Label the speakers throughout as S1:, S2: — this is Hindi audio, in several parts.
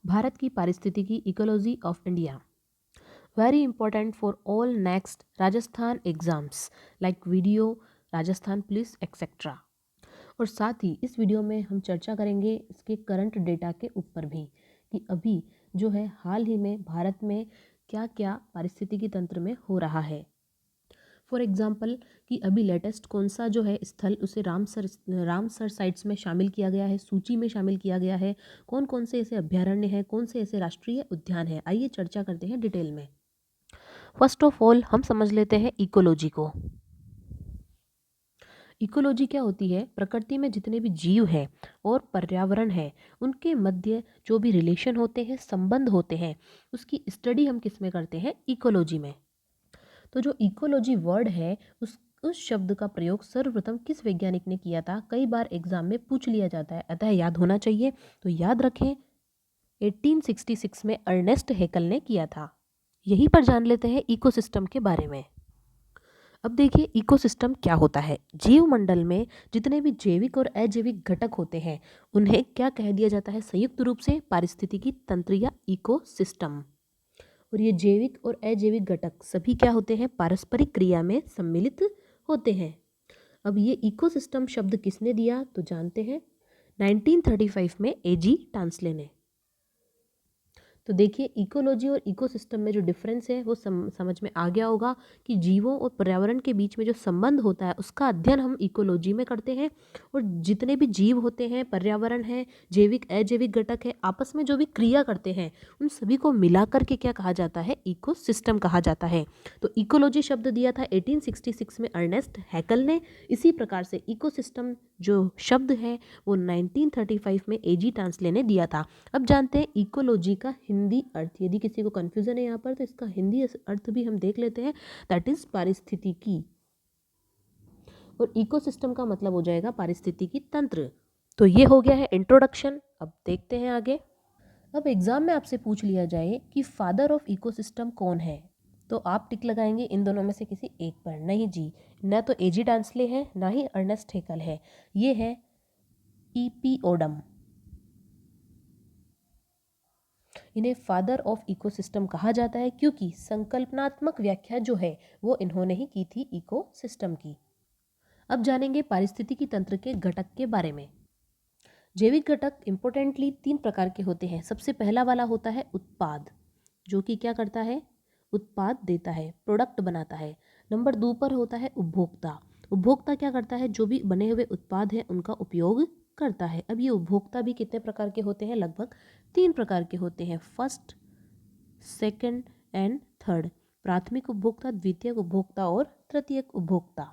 S1: भारत की पारिस्थितिकी ecology of India very important for all next Rajasthan exams like video, Rajasthan police etcetera. और साथ ही इस वीडियो में हम चर्चा करेंगे इसके करंट डेटा के ऊपर भी कि अभी जो है हाल ही में भारत में क्या क्या पारिस्थितिकी तंत्र में हो रहा है। फॉर एग्जाम्पल कि अभी लेटेस्ट कौन सा जो है स्थल उसे रामसर साइट्स में शामिल किया गया है, सूची में शामिल किया गया है। कौन कौन से ऐसे अभ्यारण्य हैं, कौन से ऐसे राष्ट्रीय उद्यान हैं, आइए चर्चा करते हैं डिटेल में। फर्स्ट ऑफ ऑल हम समझ लेते हैं इकोलॉजी को। इकोलॉजी क्या होती है? प्रकृति में जितने भी जीव हैं और पर्यावरण है उनके मध्य जो भी रिलेशन होते हैं, संबंध होते हैं, उसकी स्टडी हम किस में करते हैं? इकोलॉजी में। तो जो इकोलॉजी वर्ड है उस शब्द का प्रयोग सर्वप्रथम किस वैज्ञानिक ने किया था? कई बार एग्जाम में पूछ लिया जाता है, अतः याद होना चाहिए। तो याद रखें 1866 में अर्नेस्ट हैकल ने किया था। यहीं पर जान लेते हैं इकोसिस्टम के बारे में। अब देखिए इकोसिस्टम क्या होता है। जीव मंडल में जितने भी जैविक और अजैविक घटक होते हैं उन्हें क्या कह दिया जाता है? संयुक्त रूप से पारिस्थितिकी तंत्र या इकोसिस्टम। और ये जैविक और अजैविक घटक सभी क्या होते हैं? पारस्परिक क्रिया में सम्मिलित होते हैं। अब ये इकोसिस्टम शब्द किसने दिया? तो जानते हैं 1935 में एजी टांसले ने। तो देखिए इकोलॉजी और इकोसिस्टम में जो डिफरेंस है वो समझ में आ गया होगा कि जीवों और पर्यावरण के बीच में जो संबंध होता है उसका अध्ययन हम इकोलॉजी में करते हैं। और जितने भी जीव होते हैं, पर्यावरण है, जैविक अजैविक घटक है, आपस में जो भी क्रिया करते हैं उन सभी को मिलाकर के क्या कहा जाता है? इकोसिस्टम कहा जाता है। तो इकोलॉजी शब्द दिया था 1866 में अर्नेस्ट हैकल ने। इसी प्रकार से इकोसिस्टम जो शब्द है वो 1935 में एजी टांसले ने दिया था। अब जानते हैं इकोलॉजी का हिंदी अर्थ। यदि किसी को कंफ्यूजन है यहाँ पर तो इसका हिंदी अर्थ भी हम देख लेते हैं, दैट इज पारिस्थितिकी। और इकोसिस्टम का मतलब हो जाएगा पारिस्थितिकी तंत्र। तो ये हो गया है इंट्रोडक्शन। अब देखते हैं आगे। अब एग्जाम में आपसे पूछ लिया जाए कि फादर ऑफ इकोसिस्टम कौन है, तो आप टिक लगाएंगे इन दोनों में से किसी एक पर। नहीं जी, न तो एजी डांसले है ना ही अर्नेस्ट हैकल है, ये है ईपी ओडम। इन्हें फादर ऑफ इकोसिस्टम कहा जाता है क्योंकि संकल्पनात्मक व्याख्या जो है वो इन्होंने ही की थी इकोसिस्टम की। अब जानेंगे पारिस्थितिकी तंत्र के घटक के बारे में। जैविक घटक इंपोर्टेंटली 3 प्रकार के होते हैं। सबसे पहला वाला होता है उत्पाद, जो कि क्या करता है? उत्पाद देता है, प्रोडक्ट बनाता है। नंबर 2 पर होता है उपभोक्ता। उपभोक्ता क्या करता है? जो भी बने हुए उत्पाद हैं उनका उपयोग करता है। अब ये उपभोक्ता भी कितने प्रकार के होते हैं? लगभग 3 प्रकार के होते हैं, फर्स्ट, सेकंड एंड थर्ड। प्राथमिक उपभोक्ता, द्वितीयक उपभोक्ता और तृतीयक उपभोक्ता।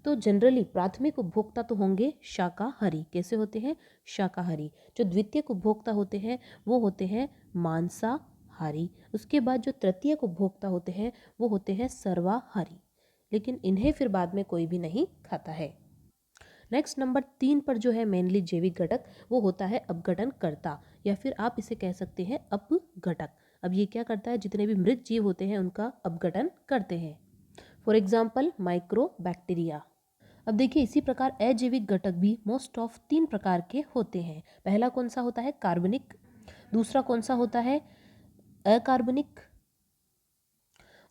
S1: तो जनरली प्राथमिक उपभोक्ता तो होंगे शाकाहारी। कैसे होते हैं? शाकाहारी। जो द्वितीयक उपभोक्ता होते हैं वो होते हैं मांसाहारी। उसके बाद जो तृतीयक उपभोक्ता होते हैं वो होते हैं सर्वाहारी, लेकिन इन्हें फिर बाद में कोई भी नहीं खाता है। नेक्स्ट नंबर 3 पर जो है मेनली जैविक घटक, वो होता है अपघटनकर्ता, या फिर आप इसे कह सकते हैं अपघटक। अब ये क्या करता है? जितने भी मृत जीव होते हैं उनका अपघटन करते हैं। For example micro bacteria. अब देखिए इसी प्रकार अजैविक घटक भी मोस्ट ऑफ 3 प्रकार के होते हैं। पहला कौन सा होता है? कार्बनिक। दूसरा कौन सा होता है? अकार्बनिक।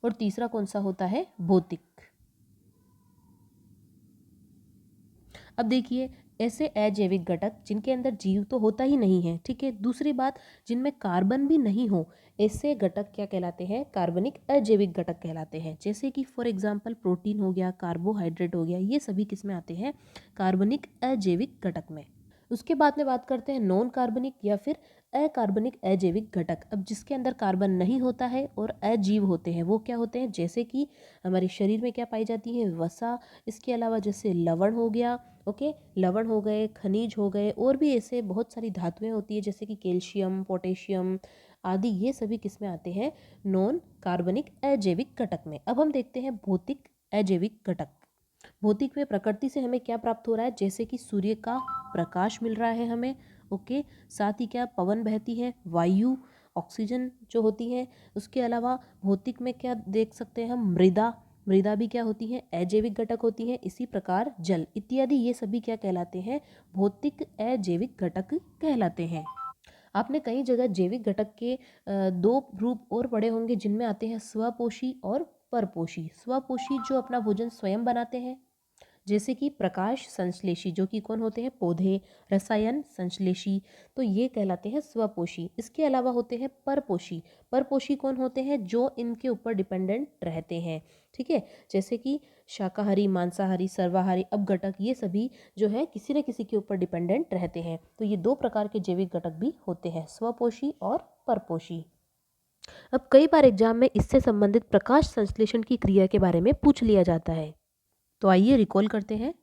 S1: और तीसरा कौन सा होता है? भौतिक। अब देखिए ऐसे अजैविक घटक जिनके अंदर जीव तो होता ही नहीं है, ठीक है। दूसरी बात, जिनमें कार्बन भी नहीं हो, ऐसे घटक क्या कहलाते हैं? कार्बनिक अजैविक घटक कहलाते हैं। जैसे कि फॉर एग्जांपल प्रोटीन हो गया, कार्बोहाइड्रेट हो गया, ये सभी किस में आते हैं? कार्बनिक अजैविक घटक में। उसके बाद में बात करते हैं नॉन कार्बनिक या फिर अकार्बनिक अजैविक घटक। अब जिसके अंदर कार्बन नहीं होता है और अजीव होते हैं वो क्या होते हैं? जैसे कि हमारे शरीर में क्या पाई जाती है? वसा। इसके अलावा जैसे लवण हो गया, ओके, लवण हो गए, खनिज हो गए, और भी ऐसे बहुत सारी धातुएं होती है जैसे कि कैल्शियम, पोटेशियम आदि। ये सभी किस में आते हैं? नॉन कार्बनिक अजैविक घटक में। अब हम देखते हैं भौतिक अजैविक घटक। भौतिक में प्रकृति से हमें क्या प्राप्त हो रहा है? जैसे कि सूर्य का प्रकाश मिल रहा है हमें, ओके। साथ ही क्या पवन बहती है, वायु, ऑक्सीजन जो होती है। उसके अलावा भौतिक में क्या देख सकते हैं हम? मृदा। मृदा भी क्या होती है? अजैविक घटक होती है। इसी प्रकार जल इत्यादि, ये सभी क्या कहलाते हैं? भौतिक अजैविक घटक कहलाते हैं। आपने कई जगह जैविक घटक के दो रूप और पढ़े होंगे जिनमें आते हैं स्वपोषी और परपोषी। स्वपोषी जो अपना भोजन स्वयं बनाते हैं, जैसे कि प्रकाश संश्लेषी जो कि कौन होते हैं, पौधे, रसायन संश्लेषी, तो ये कहलाते हैं स्वपोषी। इसके अलावा होते हैं परपोषी। परपोषी कौन होते हैं, जो इनके ऊपर डिपेंडेंट रहते हैं, ठीक है, जैसे कि शाकाहारी, मांसाहारी, सर्वाहारी, अपघटक, ये सभी जो है किसी न किसी के ऊपर डिपेंडेंट रहते हैं। तो ये दो प्रकार के जैविक घटक भी होते हैं, स्वपोषी और परपोषी। अब कई बार एग्जाम में इससे संबंधित प्रकाश संश्लेषण की क्रिया के बारे में पूछ लिया जाता है, तो आइए रिकॉल करते हैं।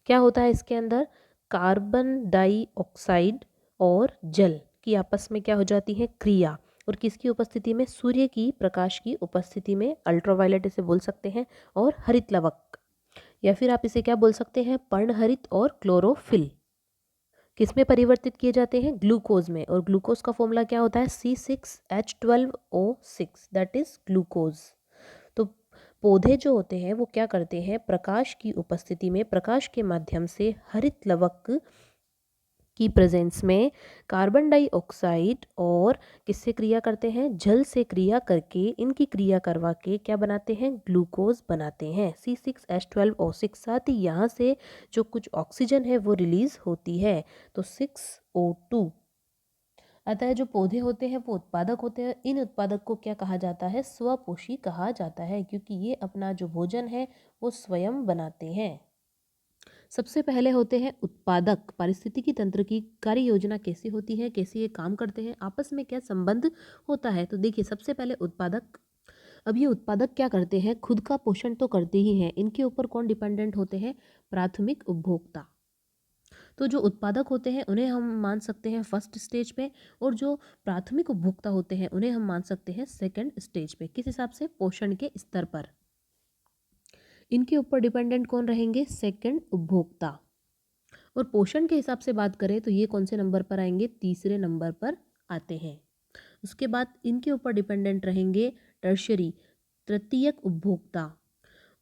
S1: क्या होता है इसके अंदर, कार्बन डाइऑक्साइड और जल की आपस में क्या हो जाती है, क्रिया, और किसकी उपस्थिति में, सूर्य की प्रकाश की उपस्थिति में, अल्ट्रावायलेट इसे बोल सकते हैं, और हरित लवक, या फिर आप इसे क्या बोल सकते हैं, पर्णहरित और क्लोरोफिल, किस में परिवर्तित किए जाते हैं, ग्लूकोज में। और ग्लूकोज का फॉर्मूला क्या होता है, C6H12O6, दैट इज ग्लूकोज। तो पौधे जो होते हैं वो क्या करते हैं, प्रकाश की उपस्थिति में, प्रकाश के माध्यम से हरित लवक की प्रेजेंस में कार्बन डाइऑक्साइड और किससे क्रिया करते हैं, जल से क्रिया करके, इनकी क्रिया करवा के क्या बनाते हैं, ग्लूकोज बनाते हैं, C6H12O6। साथ ही यहाँ से जो कुछ ऑक्सीजन है वो रिलीज होती है, तो 6O2। अतः जो पौधे होते हैं वो उत्पादक होते हैं। इन उत्पादक को क्या कहा जाता है, स्वपोषी कहा जाता है, क्योंकि ये अपना जो भोजन है वो स्वयं बनाते हैं। सबसे पहले होते हैं उत्पादक। पारिस्थितिकी तंत्र की कार्य योजना कैसी होती है, कैसे ये काम करते हैं, आपस में क्या संबंध होता है। तो देखिए, सबसे पहले उत्पादक। अब ये उत्पादक क्या करते हैं, खुद का पोषण तो करते ही हैं, इनके ऊपर कौन डिपेंडेंट होते हैं, प्राथमिक उपभोक्ता। तो जो उत्पादक होते हैं उन्हें हम मान सकते हैं फर्स्ट स्टेज पे, और जो प्राथमिक उपभोक्ता होते हैं उन्हें हम मान सकते हैं सेकंड स्टेज पे। किस हिसाब से, पोषण के स्तर पर। इनके ऊपर डिपेंडेंट कौन रहेंगे, सेकंड उपभोक्ता। और पोषण के हिसाब से बात करें तो ये कौन से नंबर पर आएंगे, तीसरे नंबर पर आते हैं। उसके बाद इनके ऊपर डिपेंडेंट रहेंगे टर्शरी, तृतीयक उपभोक्ता,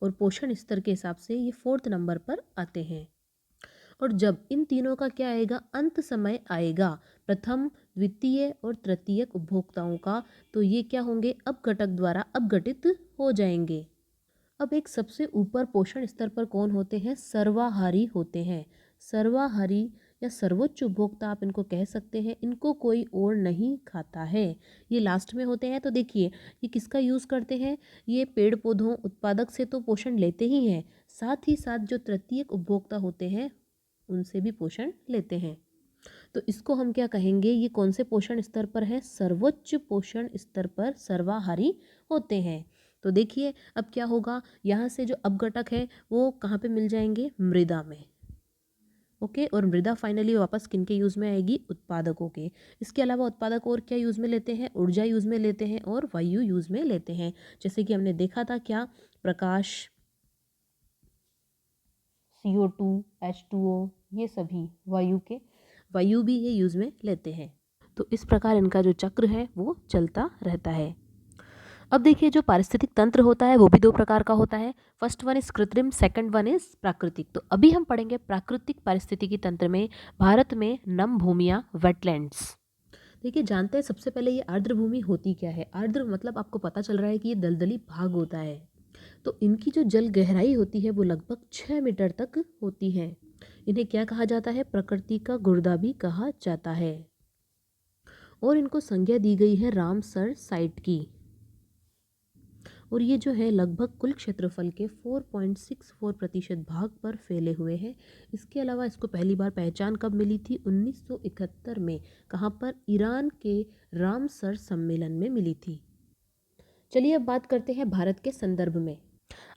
S1: और पोषण स्तर के हिसाब से ये फोर्थ नंबर पर आते हैं। और जब इन तीनों का क्या आएगा, अंत समय आएगा, प्रथम, द्वितीय और तृतीयक उपभोक्ताओं का, तो ये क्या होंगे, अपघटक द्वारा अपघटित हो जाएंगे। अब एक सबसे ऊपर पोषण स्तर पर कौन होते हैं, सर्वाहारी होते हैं। सर्वाहारी या सर्वोच्च उपभोक्ता आप इनको कह सकते हैं, इनको कोई और नहीं खाता है, ये लास्ट में होते हैं। तो देखिए, ये किसका यूज़ करते हैं, ये पेड़ पौधों उत्पादक से तो पोषण लेते ही हैं, साथ ही साथ जो तृतीयक उपभोक्ता होते हैं उनसे भी पोषण लेते हैं। तो इसको हम क्या कहेंगे, ये कौन से पोषण स्तर पर है, सर्वोच्च पोषण स्तर पर सर्वाहारी होते हैं। तो देखिए अब क्या होगा, यहाँ से जो अपघटक है वो कहाँ पे मिल जाएंगे, मृदा में। ओके, और मृदा फाइनली वापस किनके यूज़ में आएगी, उत्पादकों के। इसके अलावा उत्पादक और क्या यूज़ में लेते हैं, ऊर्जा यूज़ में लेते हैं और वायु यूज़ में लेते हैं। जैसे कि हमने देखा था क्या, प्रकाश, CO2, H2O, ये सभी वायु भी ये यूज़ में लेते हैं। तो इस प्रकार इनका जो चक्र है वो चलता रहता है। अब देखिए, जो पारिस्थितिक तंत्र होता है वो भी दो प्रकार का होता है। फर्स्ट वन इज कृत्रिम, सेकंड वन इज प्राकृतिक। तो अभी हम पढ़ेंगे प्राकृतिक पारिस्थितिकी तंत्र में भारत में नम भूमियाँ, वेटलैंड्स। देखिए, जानते हैं सबसे पहले ये आर्द्र भूमि होती क्या है। आर्द्र मतलब आपको पता चल रहा है कि ये दलदली भाग होता है। तो इनकी जो जल गहराई होती है वो लगभग 6 मीटर तक होती है। इन्हें क्या कहा जाता है, प्रकृति का गुर्दा भी कहा जाता है। और इनको संज्ञा दी गई है रामसर साइट की। और ये जो है लगभग कुल क्षेत्रफल के 4.64% भाग पर फैले हुए हैं। इसके अलावा इसको पहली बार पहचान कब मिली थी, 1971 में। कहाँ पर, ईरान के रामसर सम्मेलन में मिली थी। चलिए अब बात करते हैं भारत के संदर्भ में।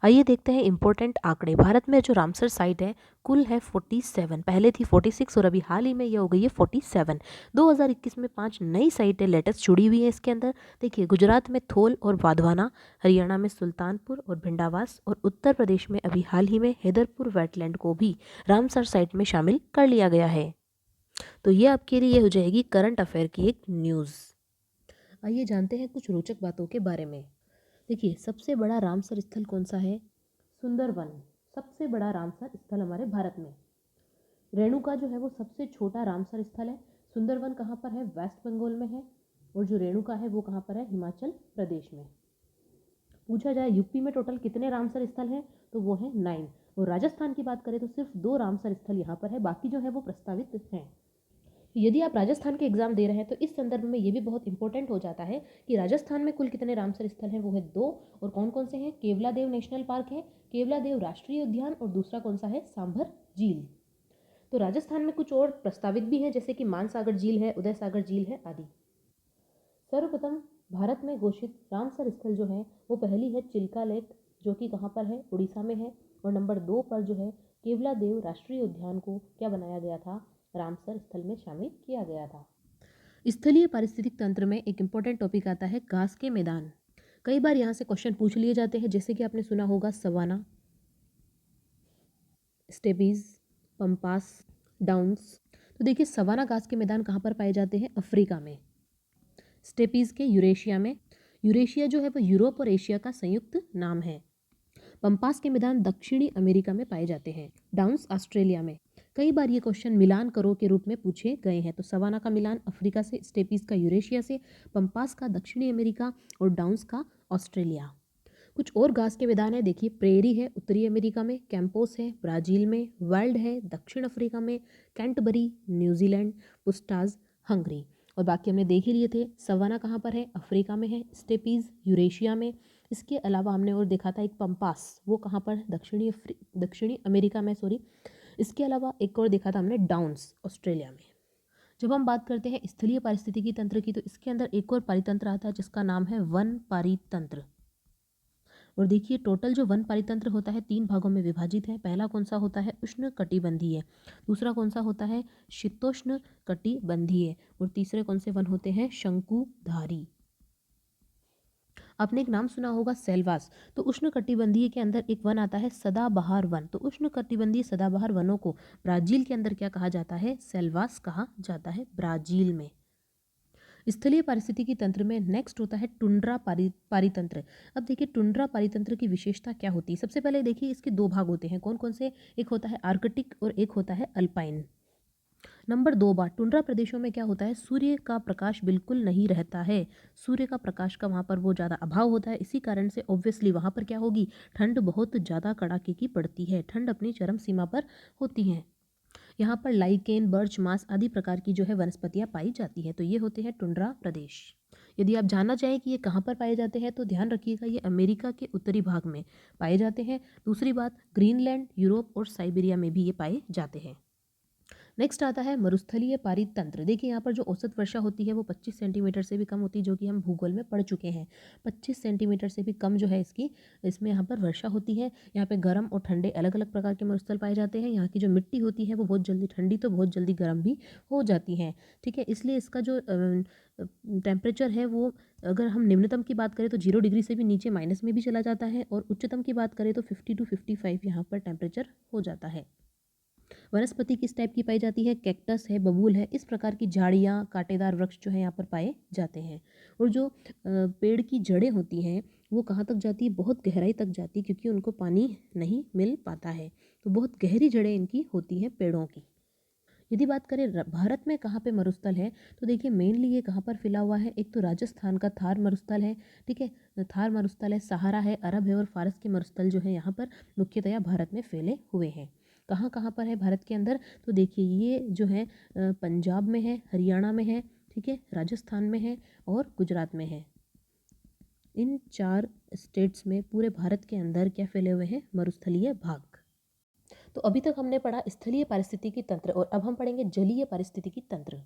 S1: आइए देखते हैं इंपॉर्टेंट आंकड़े। भारत में जो रामसर साइट है कुल है 47, पहले थी 46 और अभी हाल ही में ये हो गई है 47। 2021 में 5 नई साइटें लेटेस्ट जुड़ी हुई है इसके अंदर। देखिए, गुजरात में थोल और वाधवाना, हरियाणा में सुल्तानपुर और भिंडावास, और उत्तर प्रदेश में अभी हाल ही में हैदरपुर वेटलैंड को भी रामसर साइट में शामिल कर लिया गया है। तो ये आपके लिए हो जाएगी करंट अफेयर की एक न्यूज़। आइए जानते हैं कुछ रोचक बातों के बारे में। देखिए, सबसे बड़ा रामसर स्थल कौन सा है, सुंदरवन सबसे बड़ा रामसर स्थल हमारे भारत में। रेणुका जो है वो सबसे छोटा रामसर स्थल है। सुंदरवन कहाँ पर है? वेस्ट बंगाल में है। और जो रेणुका है वो कहाँ पर है? हिमाचल प्रदेश में। पूछा जाए यूपी में टोटल कितने रामसर स्थल हैं, तो वो है 9। और राजस्थान की बात करें तो सिर्फ 2 रामसर स्थल यहाँ पर है, बाकी जो है वो प्रस्तावित हैं। यदि आप राजस्थान के एग्जाम दे रहे हैं तो इस संदर्भ में ये भी बहुत इंपॉर्टेंट हो जाता है कि राजस्थान में कुल कितने रामसर स्थल हैं, वो है 2। और कौन कौन से हैं? केवलादेव नेशनल पार्क है, केवलादेव राष्ट्रीय उद्यान, और दूसरा कौन सा है? सांभर झील। तो राजस्थान में कुछ और प्रस्तावित भी हैं, जैसे कि मानसागर झील है, उदय सागर झील है आदि। सर्वप्रथम भारत में घोषित रामसर स्थल जो है वो पहली है चिल्का लेक, जो कि कहाँ पर है? उड़ीसा में है। और नंबर 2 पर जो है केवलादेव राष्ट्रीय उद्यान को क्या बनाया गया था? रामसर स्थल में शामिल किया गया था। स्थलीय पारिस्थितिक तंत्र में एक इम्पोर्टेंट टॉपिक आता है घास के मैदान। कई बार यहाँ से क्वेश्चन पूछ लिए जाते हैं, जैसे कि आपने सुना होगा सवाना, स्टेपीज, पंपास, डाउन्स। तो देखिए सवाना घास के मैदान कहाँ पर पाए जाते हैं? अफ्रीका में। स्टेपीज के यूरेशिया में। यूरेशिया जो है वो यूरोप और एशिया का संयुक्त नाम है। पंपास के मैदान दक्षिणी अमेरिका में पाए जाते हैं। डाउन्स ऑस्ट्रेलिया में। कई बार ये क्वेश्चन मिलान करो के रूप में पूछे गए हैं, तो सवाना का मिलान अफ्रीका से, स्टेपीज का यूरेशिया से, पंपास का दक्षिणी अमेरिका और डाउन्स का ऑस्ट्रेलिया। कुछ और घास के मैदान है, देखिए प्रेरी है उत्तरी अमेरिका में, कैंपोस है ब्राजील में, वाइल्ड है दक्षिण अफ्रीका में, कैंटबरी न्यूजीलैंड, पुस्टाज हंगरी। और बाकी हमने देख ही लिए थे। सवाना कहाँ पर है? अफ्रीका में है। स्टेपीज यूरेशिया में। इसके अलावा हमने और देखा था एक पंपास, वो कहाँ पर? दक्षिणी अमेरिका में, सॉरी। इसके अलावा एक और देखा था हमने डाउन्स, ऑस्ट्रेलिया में। जब हम बात करते हैं स्थलीय पारिस्थितिकी तंत्र की, तो इसके अंदर एक और पारितंत्र आता है जिसका नाम है वन पारितंत्र। और देखिए टोटल जो वन पारितंत्र होता है 3 भागों में विभाजित है। पहला कौन सा होता है? उष्ण कटिबंधीय। दूसरा कौन सा होता है? शीतोष्ण कटिबंधीय। और तीसरे कौन से वन होते हैं? शंकुधारी। आपने एक नाम सुना होगा सेल्वास। तो उष्ण कटिबंधीय के अंदर एक वन आता है सदाबहार वन। तो उष्ण कटिबंधीय सदाबहार वनों को ब्राजील के अंदर क्या कहा जाता है? सेल्वास कहा जाता है ब्राजील में। स्थलीय पारिस्थितिकी तंत्र में नेक्स्ट होता है टुंड्रा पारितंत्र। अब देखिए टुंड्रा पारितंत्र की विशेषता क्या होती है? सबसे पहले देखिए इसके 2 भाग होते हैं, कौन कौन से? एक होता है आर्कटिक और एक होता है अल्पाइन। नंबर 2 बार टुंड्रा प्रदेशों में क्या होता है? सूर्य का प्रकाश बिल्कुल नहीं रहता है। सूर्य का प्रकाश का वहाँ पर वो ज़्यादा अभाव होता है। इसी कारण से ऑब्वियसली वहाँ पर क्या होगी? ठंड बहुत ज़्यादा कड़ाके की पड़ती है। ठंड अपनी चरम सीमा पर होती है। यहाँ पर लाइकेन, बर्च मास आदि प्रकार की जो है वनस्पतियाँ पाई जाती है। तो ये होते हैं टुंड्रा प्रदेश। यदि आप जानना चाहें कि ये कहाँ पर पाए जाते हैं, तो ध्यान रखिएगा ये अमेरिका के उत्तरी भाग में पाए जाते हैं। दूसरी बात, ग्रीनलैंड, यूरोप और साइबेरिया में भी ये पाए जाते हैं। नेक्स्ट आता है मरुस्थलीय पारितंत्र। देखिए यहाँ पर जो औसत वर्षा होती है वो 25 सेंटीमीटर से भी कम होती है, जो कि हम भूगोल में पढ़ चुके हैं। 25 सेंटीमीटर से भी कम जो है इसमें यहाँ पर वर्षा होती है। यहाँ पे गर्म और ठंडे अलग अलग प्रकार के मरुस्थल पाए जाते हैं। यहाँ की जो मिट्टी होती है वो बहुत जल्दी ठंडी तो बहुत जल्दी गर्म भी हो जाती है। ठीक है, इसलिए इसका जो टेम्परेचर है वो, अगर हम निम्नतम की बात करें तो 0 डिग्री से भी नीचे माइनस में भी चला जाता है, और उच्चतम की बात करें तो 50 to 55 यहाँ पर टेम्परेचर हो जाता है। वनस्पति किस टाइप की पाई जाती है? कैक्टस है, बबूल है, इस प्रकार की झाड़ियाँ, कांटेदार वृक्ष जो है यहाँ पर पाए जाते हैं। और जो पेड़ की जड़ें होती हैं वो कहाँ तक जाती है? बहुत गहराई तक जाती है, क्योंकि उनको पानी नहीं मिल पाता है। तो बहुत गहरी जड़ें इनकी होती हैं पेड़ों की। यदि बात करें भारत में कहाँ पे मरुस्थल है, तो देखिए मेनली ये कहाँ पर फैला हुआ है? एक तो राजस्थान का थार मरुस्थल है। ठीक है, थार मरुस्थल है, सहारा है, अरब है, और फारस के मरुस्थल जो है यहाँ पर मुख्यतया भारत में फैले हुए हैं। कहाँ कहाँ पर है भारत के अंदर? तो देखिए ये जो है पंजाब में है, हरियाणा में है, ठीक है, राजस्थान में है और गुजरात में है। इन 4 स्टेट्स में पूरे भारत के अंदर क्या फैले हुए हैं? मरुस्थलीय भाग। तो अभी तक हमने पढ़ा स्थलीय पारिस्थितिकी तंत्र, और अब हम पढ़ेंगे जलीय पारिस्थितिकी तंत्र।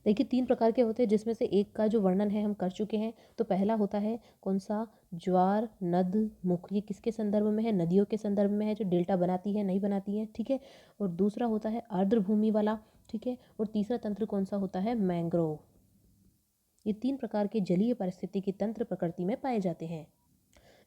S1: देखिए 3 प्रकार के होते हैं, जिसमें से एक का जो वर्णन है हम कर चुके हैं। तो पहला होता है कौन सा? ज्वार नद मुख। ये किसके संदर्भ में है? नदियों के संदर्भ में है, जो डेल्टा बनाती है नहीं बनाती है। ठीक है, और दूसरा होता है आर्द्र भूमि वाला। ठीक है, और तीसरा तंत्र कौन सा होता है? मैंग्रोव। ये 3 प्रकार के जलीय पारिस्थितिकी तंत्र प्रकृति में पाए जाते हैं।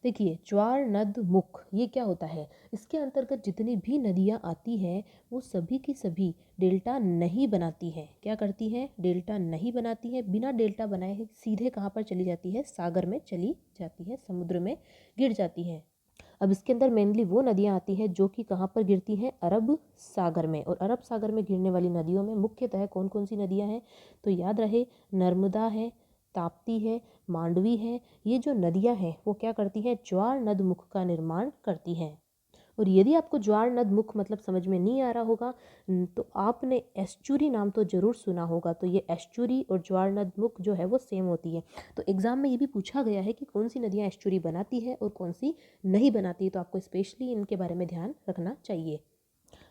S1: देखिए ज्वार नद मुख ये क्या होता है? इसके अंतर्गत जितनी भी नदियाँ आती हैं वो सभी की सभी डेल्टा नहीं बनाती हैं। क्या करती हैं? डेल्टा नहीं बनाती हैं। बिना डेल्टा बनाए सीधे कहाँ पर चली जाती है? सागर में चली जाती है, समुद्र में गिर जाती है। अब इसके अंदर मेनली वो नदियाँ आती हैं जो कि कहाँ पर गिरती हैं, अरब सागर में। और अरब सागर में गिरने वाली नदियों में मुख्यतः कौन कौन सी नदियाँ हैं, तो याद रहे नर्मदा है, ताप्ती है, मांडवी है। ये जो नदियाँ हैं वो क्या करती हैं, ज्वार नदमुख का निर्माण करती हैं। और यदि आपको ज्वार नदमुख मतलब समझ में नहीं आ रहा होगा तो आपने एस्चुरी नाम तो ज़रूर सुना होगा। तो ये एस्चुरी और ज्वार नदमुख जो है वो सेम होती है। तो एग्ज़ाम में ये भी पूछा गया है कि कौन सी नदियाँ एस्चुरी बनाती है और कौन सी नहीं बनाती है, तो आपको स्पेशली इनके बारे में ध्यान रखना चाहिए।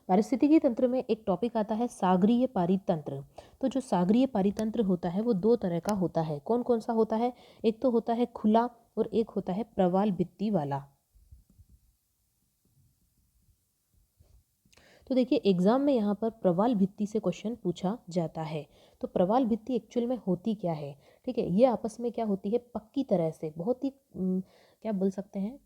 S1: पारिस्थितिकी तंत्र में एक टॉपिक आता है सागरीय पारितंत्र। तो जो सागरीय पारितंत्र होता है वो दो तरह का होता है। कौन कौन सा होता है, एक तो होता है खुला और एक होता है प्रवाल भित्ति वाला। तो देखिए एग्जाम में यहाँ पर प्रवाल भित्ति से क्वेश्चन पूछा जाता है। तो प्रवाल भित्ति एक्चुअल में होती क्या है, ठीक है, ये आपस में क्या होती है, पक्की तरह से बहुत ही क्या बोल सकते हैं,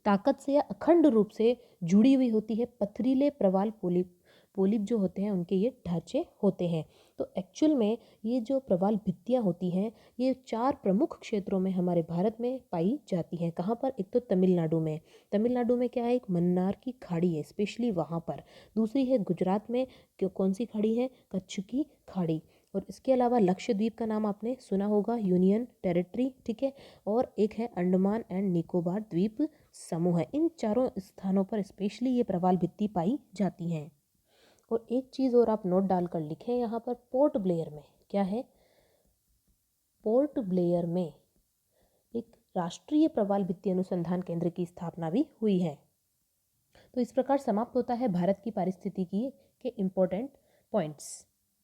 S1: ताकत से या अखंड रूप से जुड़ी हुई होती है। पथरीले प्रवाल पोलिप पोलिप जो होते हैं उनके ये ढांचे होते हैं। तो एक्चुअल में ये जो प्रवाल भित्तियाँ होती हैं ये चार प्रमुख क्षेत्रों में हमारे भारत में पाई जाती हैं। कहाँ पर, एक तो तमिलनाडु में, तमिलनाडु में क्या है, एक मन्नार की खाड़ी है स्पेशली वहाँ पर। दूसरी है गुजरात में, कौन सी खाड़ी है, कच्छ की खाड़ी। और इसके अलावा लक्षद्वीप का नाम आपने सुना होगा, यूनियन टेरिटरी, ठीक है। और एक है अंडमान एंड निकोबार द्वीप समूह है। इन चारों स्थानों पर स्पेशली ये प्रवाल भित्ति पाई जाती हैं। और एक चीज़ और आप नोट डालकर लिखें यहाँ पर, पोर्ट ब्लेयर में क्या है, पोर्ट ब्लेयर में एक राष्ट्रीय प्रवाल भित्ति अनुसंधान केंद्र की स्थापना भी हुई है। तो इस प्रकार समाप्त होता है भारत की पारिस्थितिकी के इम्पोर्टेंट पॉइंट्स।